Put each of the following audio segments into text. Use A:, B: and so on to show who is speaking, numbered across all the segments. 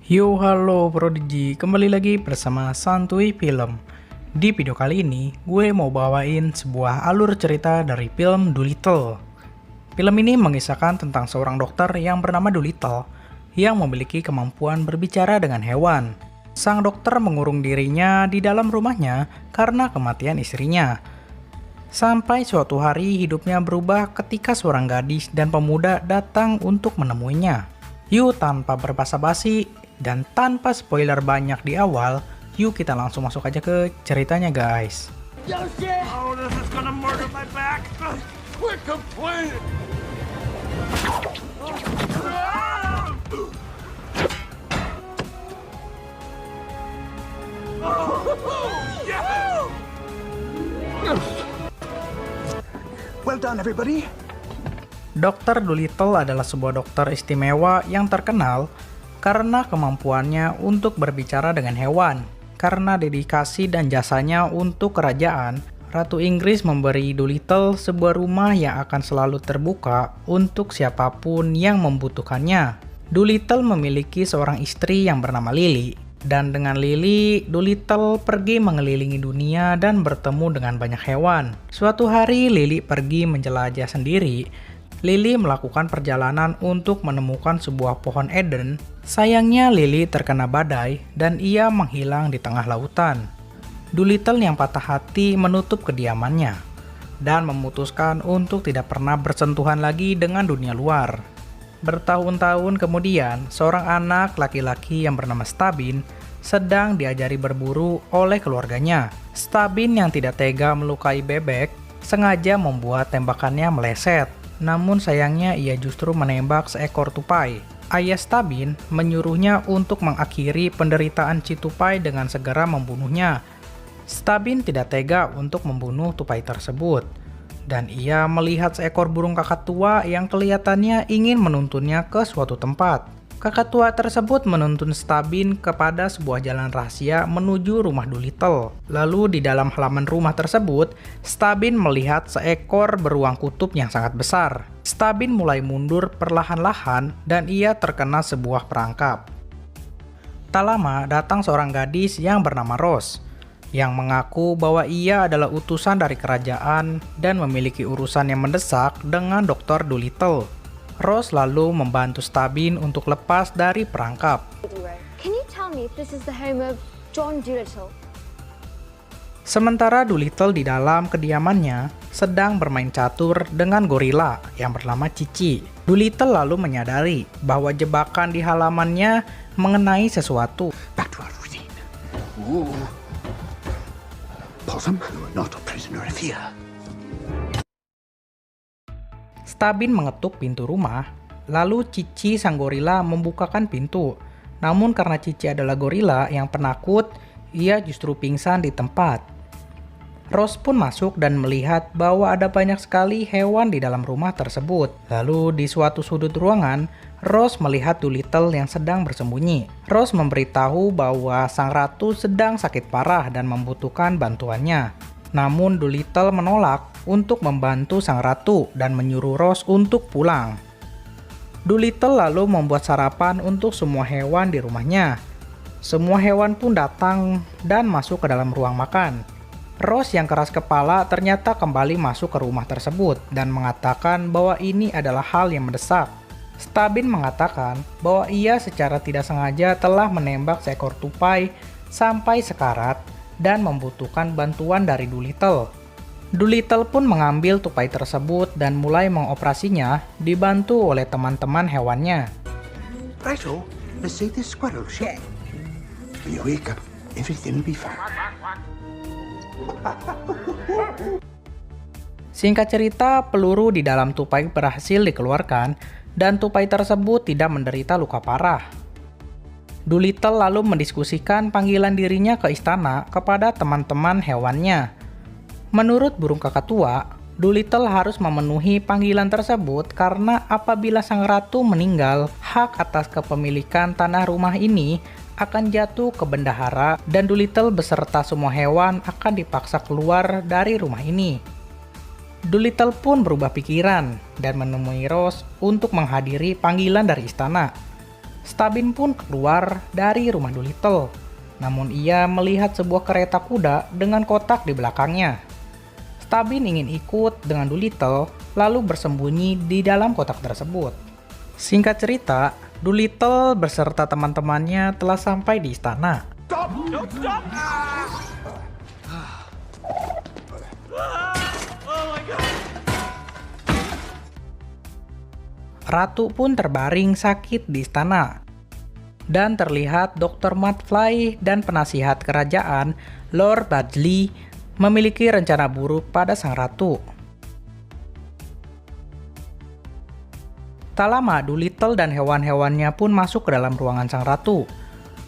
A: Yo, halo Prodigy, kembali lagi bersama Santuy Film. Di video kali ini, gue mau bawain sebuah alur cerita dari film Dolittle. Film ini mengisahkan tentang seorang dokter yang bernama Dolittle, yang memiliki kemampuan berbicara dengan hewan. Sang dokter mengurung dirinya di dalam rumahnya karena kematian istrinya. Sampai suatu hari hidupnya berubah ketika seorang gadis dan pemuda datang untuk menemuinya. Yuk, tanpa berbasa-basi dan tanpa spoiler banyak di awal, yuk kita langsung masuk aja ke ceritanya guys.
B: Yo, shit! Oh, this is gonna murder my back! Quit complaining!
C: Well done, everybody.
A: Dokter Dolittle adalah sebuah dokter istimewa yang terkenal karena kemampuannya untuk berbicara dengan hewan. Karena dedikasi dan jasanya untuk kerajaan, Ratu Inggris memberi Dolittle sebuah rumah yang akan selalu terbuka untuk siapapun yang membutuhkannya. Dolittle memiliki seorang istri yang bernama Lily, dan dengan Lily, Dolittle pergi mengelilingi dunia dan bertemu dengan banyak hewan. Suatu hari Lily pergi menjelajah sendiri. Lily melakukan perjalanan untuk menemukan sebuah pohon Eden. Sayangnya Lily terkena badai dan ia menghilang di tengah lautan. Dolittle yang patah hati menutup kediamannya dan memutuskan untuk tidak pernah bersentuhan lagi dengan dunia luar. Bertahun-tahun kemudian, seorang anak laki-laki yang bernama Stabin sedang diajari berburu oleh keluarganya. Stabin yang tidak tega melukai bebek sengaja membuat tembakannya meleset. Namun sayangnya ia justru menembak seekor tupai. Ayah Stabin menyuruhnya untuk mengakhiri penderitaan si tupai dengan segera membunuhnya. Stabin tidak tega untuk membunuh tupai tersebut, dan ia melihat seekor burung kakak tua yang kelihatannya ingin menuntunnya ke suatu tempat. Kakak tua tersebut menuntun Stabin kepada sebuah jalan rahasia menuju rumah Dolittle. Lalu di dalam halaman rumah tersebut, Stabin melihat seekor beruang kutub yang sangat besar. Stabin mulai mundur perlahan-lahan dan ia terkena sebuah perangkap. Tak lama datang seorang gadis yang bernama Rose, yang mengaku bahwa ia adalah utusan dari kerajaan dan memiliki urusan yang mendesak dengan Dr. Dolittle. Rose lalu membantu Stabin untuk lepas dari perangkap.
D: Can you tell me if this is the home of John Dolittle?
A: Sementara Dolittle di dalam kediamannya sedang bermain catur dengan gorila yang bernama Cici. Dolittle lalu menyadari bahwa jebakan di halamannya mengenai sesuatu.
C: Back to our routine. Ooh. Possum, you are not a prisoner of fear.
A: Stabin mengetuk pintu rumah, lalu Cici sang gorila membukakan pintu. Namun karena Cici adalah gorila yang penakut, ia justru pingsan di tempat. Rose pun masuk dan melihat bahwa ada banyak sekali hewan di dalam rumah tersebut. Lalu di suatu sudut ruangan, Rose melihat Dolittle yang sedang bersembunyi. Rose memberitahu bahwa sang ratu sedang sakit parah dan membutuhkan bantuannya. Namun Dolittle menolak untuk membantu sang ratu dan menyuruh Rose untuk pulang. Dolittle lalu membuat sarapan untuk semua hewan di rumahnya. Semua hewan pun datang dan masuk ke dalam ruang makan. Rose yang keras kepala ternyata kembali masuk ke rumah tersebut dan mengatakan bahwa ini adalah hal yang mendesak. Stabin mengatakan bahwa ia secara tidak sengaja telah menembak seekor tupai sampai sekarat dan membutuhkan bantuan dari Dolittle. Dolittle pun mengambil tupai tersebut dan mulai mengoperasinya dibantu oleh teman-teman hewannya.
C: Righto, let's save this squirrel, shall we? When you wake up, everything will be fine.
A: Singkat cerita, peluru di dalam tupai berhasil dikeluarkan dan tupai tersebut tidak menderita luka parah. Dolittle lalu mendiskusikan panggilan dirinya ke istana kepada teman-teman hewannya. Menurut burung kakak tua, Dolittle harus memenuhi panggilan tersebut karena apabila sang ratu meninggal, hak atas kepemilikan tanah rumah ini akan jatuh ke bendahara dan Dolittle beserta semua hewan akan dipaksa keluar dari rumah ini. Dolittle pun berubah pikiran dan menemui Rose untuk menghadiri panggilan dari istana. Stabin pun keluar dari rumah Doolittle. Namun ia melihat sebuah kereta kuda dengan kotak di belakangnya. Stabin ingin ikut dengan Doolittle lalu bersembunyi di dalam kotak tersebut. Singkat cerita, Doolittle beserta teman-temannya telah sampai di istana.
B: Stop! Don't stop! Oh my god!
A: Ratu pun terbaring sakit di istana. Dan terlihat Dr. Mudfly dan penasihat kerajaan, Lord Dudley, memiliki rencana buruk pada sang ratu. Tak lama, Doolittle dan hewan-hewannya pun masuk ke dalam ruangan sang ratu.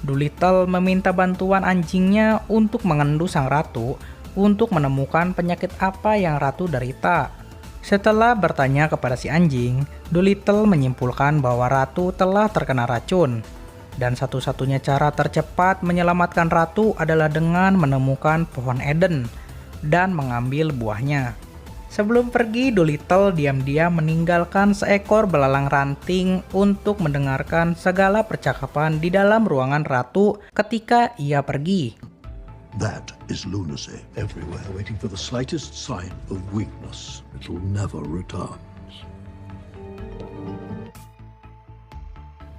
A: Doolittle meminta bantuan anjingnya untuk mengendu sang ratu untuk menemukan penyakit apa yang ratu derita. Setelah bertanya kepada si anjing, Doolittle menyimpulkan bahwa ratu telah terkena racun. Dan satu-satunya cara tercepat menyelamatkan ratu adalah dengan menemukan pohon Eden dan mengambil buahnya. Sebelum pergi, Doolittle diam-diam meninggalkan seekor belalang ranting untuk mendengarkan segala percakapan di dalam ruangan ratu ketika ia pergi.
E: That is lunacy. Everywhere, waiting for the slightest sign of weakness. It'll never return.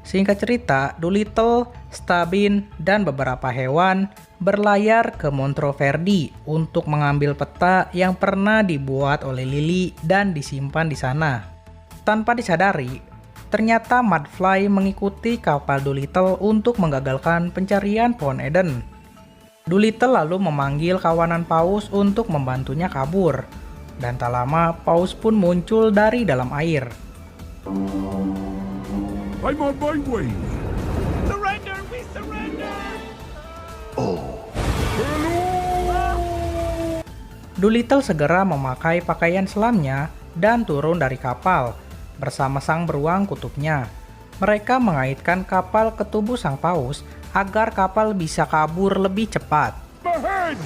A: Singkat cerita, Doolittle, Stabin, dan beberapa hewan berlayar ke Montroverdi untuk mengambil peta yang pernah dibuat oleh Lily dan disimpan di sana. Tanpa disadari, ternyata Mudfly mengikuti kapal Doolittle untuk menggagalkan pencarian pohon Eden. Doolittle lalu memanggil kawanan paus untuk membantunya kabur, dan tak lama paus pun muncul dari dalam air.
B: I'm on my way! Surrender! We surrender!
A: Doolittle segera memakai pakaian selamnya dan turun dari kapal bersama sang beruang kutubnya. Mereka mengaitkan kapal ke tubuh sang paus agar kapal bisa kabur lebih cepat.
B: Ahead!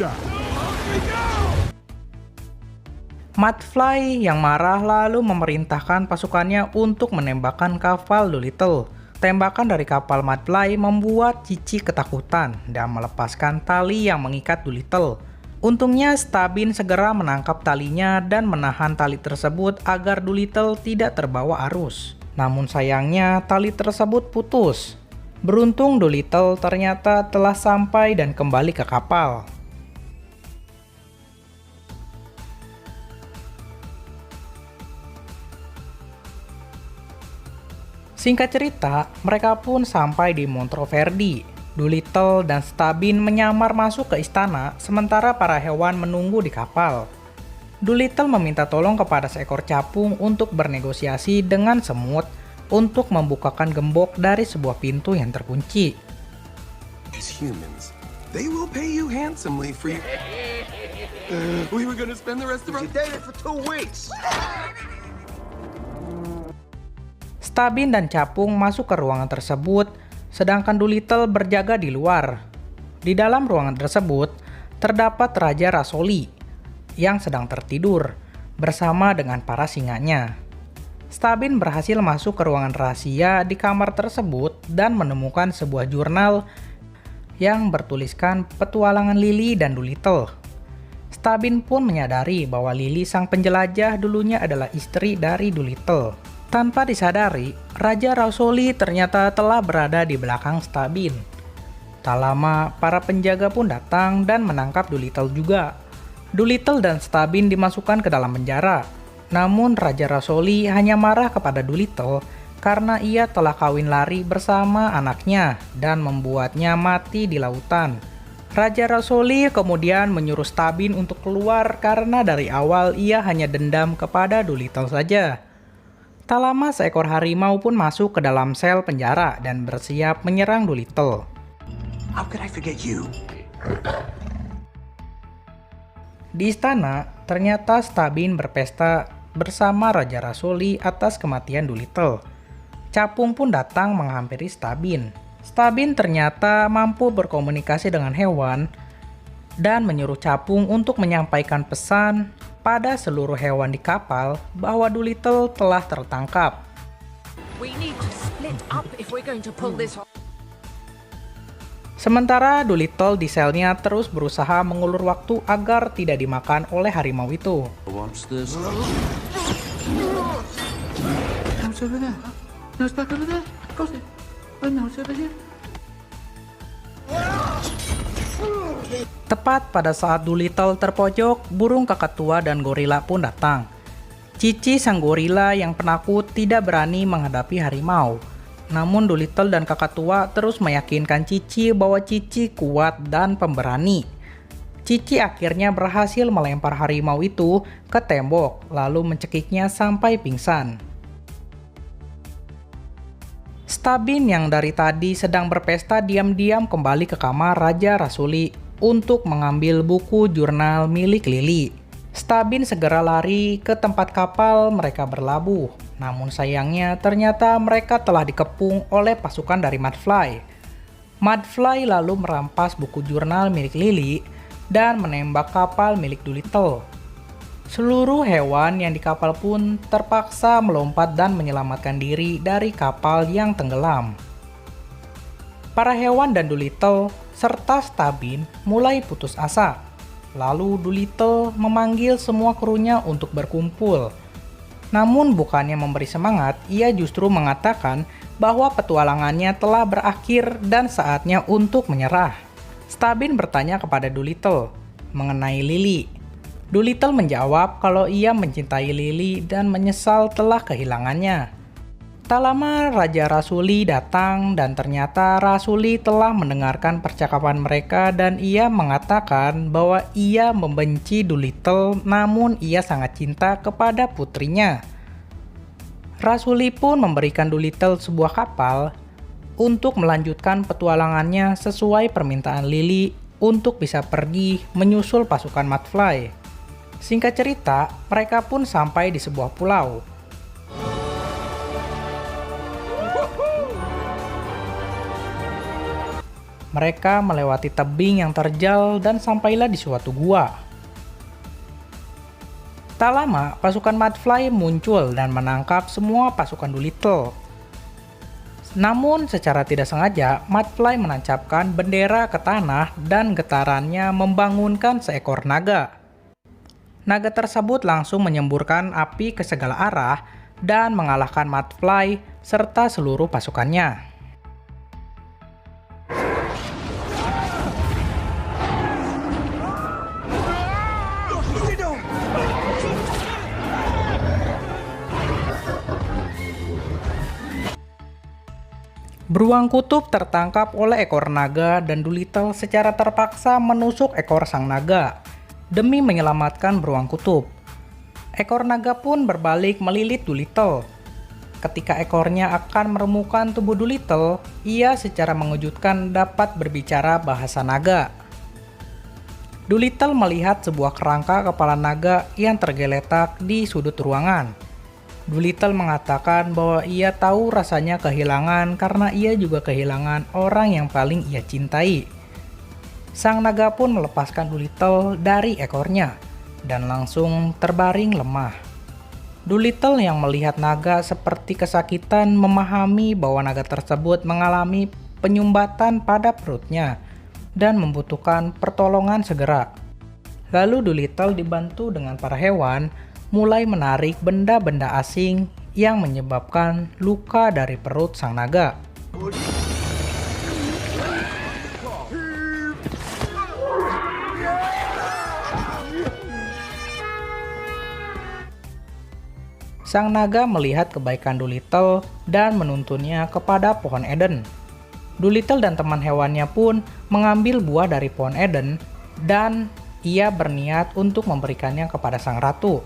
A: Mudfly yang marah lalu memerintahkan pasukannya untuk menembakkan kapal Doolittle. Tembakan dari kapal Mudfly membuat Cici ketakutan dan melepaskan tali yang mengikat Doolittle. Untungnya Stabin segera menangkap talinya dan menahan tali tersebut agar Doolittle tidak terbawa arus. Namun sayangnya tali tersebut putus. Beruntung Doolittle ternyata telah sampai dan kembali ke kapal. Singkat cerita, mereka pun sampai di Montroverdi. Doolittle dan Stabin menyamar masuk ke istana, sementara para hewan menunggu di kapal. Doolittle meminta tolong kepada seekor capung untuk bernegosiasi dengan semut untuk membukakan gembok dari sebuah pintu yang terkunci.
F: These humans, they will pay you handsomely for you. We were gonna spend the rest of our...
C: You dated for 2 weeks.
A: Stabin dan capung masuk ke ruangan tersebut, sedangkan Doolittle berjaga di luar. Di dalam ruangan tersebut, terdapat Raja Rasoli yang sedang tertidur bersama dengan para singanya. Stabin berhasil masuk ke ruangan rahasia di kamar tersebut dan menemukan sebuah jurnal yang bertuliskan petualangan Lily dan Doolittle. Stabin pun menyadari bahwa Lily sang penjelajah dulunya adalah istri dari Doolittle. Tanpa disadari, Raja Rasoli ternyata telah berada di belakang Stabin. Tak lama, para penjaga pun datang dan menangkap Doolittle juga. Doolittle dan Stabin dimasukkan ke dalam penjara. Namun Raja Rasoli hanya marah kepada Doolittle karena ia telah kawin lari bersama anaknya dan membuatnya mati di lautan. Raja Rasoli kemudian menyuruh Stabin untuk keluar karena dari awal ia hanya dendam kepada Doolittle saja. Tak lama seekor harimau pun masuk ke dalam sel penjara dan bersiap menyerang Doolittle.
C: How could I forget you?
A: Di istana, ternyata Stabin berpesta bersama Raja Rasoli atas kematian Doolittle. Capung pun datang menghampiri Stabin. Stabin ternyata mampu berkomunikasi dengan hewan dan menyuruh Capung untuk menyampaikan pesan pada seluruh hewan di kapal bahwa Doolittle telah tertangkap.
G: We need to split up if We're going to pull this off.
A: Sementara Doolittle di selnya terus berusaha mengulur waktu agar tidak dimakan oleh harimau itu.
B: Watch this.
C: No, it's over there. No, it's back over there. Got it. Oh, no, it's over here.
A: Tepat pada saat Doolittle terpojok, burung kakatua dan gorila pun datang. Cici sang gorila yang penakut tidak berani menghadapi harimau. Namun Doolittle dan kakatua terus meyakinkan Cici bahwa Cici kuat dan pemberani. Cici akhirnya berhasil melempar harimau itu ke tembok, lalu mencekiknya sampai pingsan. Stabin yang dari tadi sedang berpesta diam-diam kembali ke kamar Raja Rasuli untuk mengambil buku jurnal milik Lily. Stabin segera lari ke tempat kapal mereka berlabuh. Namun sayangnya ternyata mereka telah dikepung oleh pasukan dari Mudfly. Mudfly lalu merampas buku jurnal milik Lily dan menembak kapal milik Doolittle. Seluruh hewan yang di kapal pun terpaksa melompat dan menyelamatkan diri dari kapal yang tenggelam. Para hewan dan Doolittle serta Stabin mulai putus asa. Lalu Doolittle memanggil semua krunya untuk berkumpul. Namun bukannya memberi semangat, ia justru mengatakan bahwa petualangannya telah berakhir dan saatnya untuk menyerah. Stabin bertanya kepada Doolittle mengenai Lily. Doolittle menjawab kalau ia mencintai Lily dan menyesal telah kehilangannya. Tak lama Raja Rasuli datang dan ternyata Rasuli telah mendengarkan percakapan mereka dan ia mengatakan bahwa ia membenci Doolittle namun ia sangat cinta kepada putrinya. Rasuli pun memberikan Doolittle sebuah kapal untuk melanjutkan petualangannya sesuai permintaan Lily untuk bisa pergi menyusul pasukan Mudfly. Singkat cerita, mereka pun sampai di sebuah pulau. Mereka melewati tebing yang terjal dan sampailah di suatu gua. Tak lama, pasukan Mudfly muncul dan menangkap semua pasukan Doolittle. Namun secara tidak sengaja, Mudfly menancapkan bendera ke tanah dan getarannya membangunkan seekor naga. Naga tersebut langsung menyemburkan api ke segala arah dan mengalahkan Mudfly serta seluruh pasukannya. Beruang kutub tertangkap oleh ekor naga dan Doolittle secara terpaksa menusuk ekor sang naga demi menyelamatkan beruang kutub. Ekor naga pun berbalik melilit Doolittle. Ketika ekornya akan meremukkan tubuh Doolittle, ia secara mengejutkan dapat berbicara bahasa naga. Doolittle melihat sebuah kerangka kepala naga yang tergeletak di sudut ruangan. Doolittle mengatakan bahwa ia tahu rasanya kehilangan karena ia juga kehilangan orang yang paling ia cintai. Sang naga pun melepaskan Doolittle dari ekornya dan langsung terbaring lemah. Doolittle yang melihat naga seperti kesakitan memahami bahwa naga tersebut mengalami penyumbatan pada perutnya dan membutuhkan pertolongan segera. Lalu Doolittle dibantu dengan para hewan mulai menarik benda-benda asing yang menyebabkan luka dari perut sang naga. Sang naga melihat kebaikan Doolittle dan menuntunnya kepada pohon Eden. Doolittle dan teman hewannya pun mengambil buah dari pohon Eden dan ia berniat untuk memberikannya kepada sang ratu.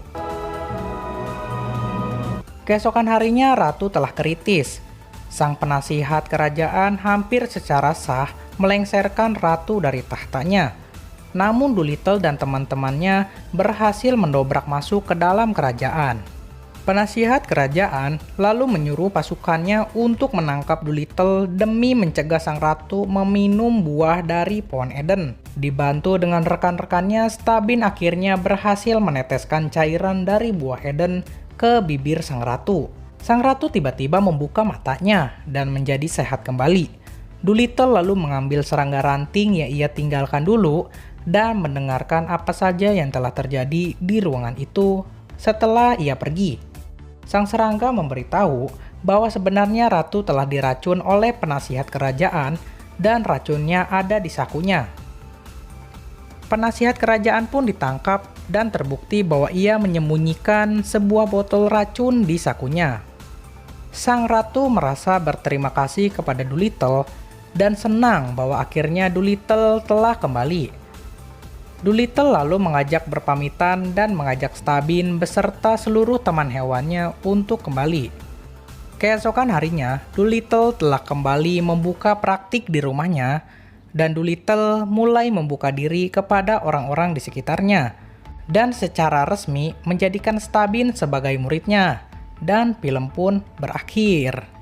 A: Keesokan harinya ratu telah kritis. Sang penasihat kerajaan hampir secara sah melengsarkan ratu dari tahtanya. Namun Doolittle dan teman-temannya berhasil mendobrak masuk ke dalam kerajaan. Penasihat kerajaan lalu menyuruh pasukannya untuk menangkap Doolittle demi mencegah sang ratu meminum buah dari pohon Eden. Dibantu dengan rekan-rekannya, Stabin akhirnya berhasil meneteskan cairan dari buah Eden ke bibir sang ratu. Sang ratu tiba-tiba membuka matanya dan menjadi sehat kembali. Doolittle lalu mengambil serangga ranting yang ia tinggalkan dulu dan mendengarkan apa saja yang telah terjadi di ruangan itu setelah ia pergi. Sang serangga memberitahu bahwa sebenarnya ratu telah diracun oleh penasihat kerajaan dan racunnya ada di sakunya. Penasihat kerajaan pun ditangkap dan terbukti bahwa ia menyembunyikan sebuah botol racun di sakunya. Sang ratu merasa berterima kasih kepada Doolittle dan senang bahwa akhirnya Doolittle telah kembali. Doolittle lalu mengajak berpamitan dan mengajak Stabin beserta seluruh teman hewannya untuk kembali. Keesokan harinya, Doolittle telah kembali membuka praktik di rumahnya dan Doolittle mulai membuka diri kepada orang-orang di sekitarnya dan secara resmi menjadikan Stabin sebagai muridnya, dan film pun berakhir.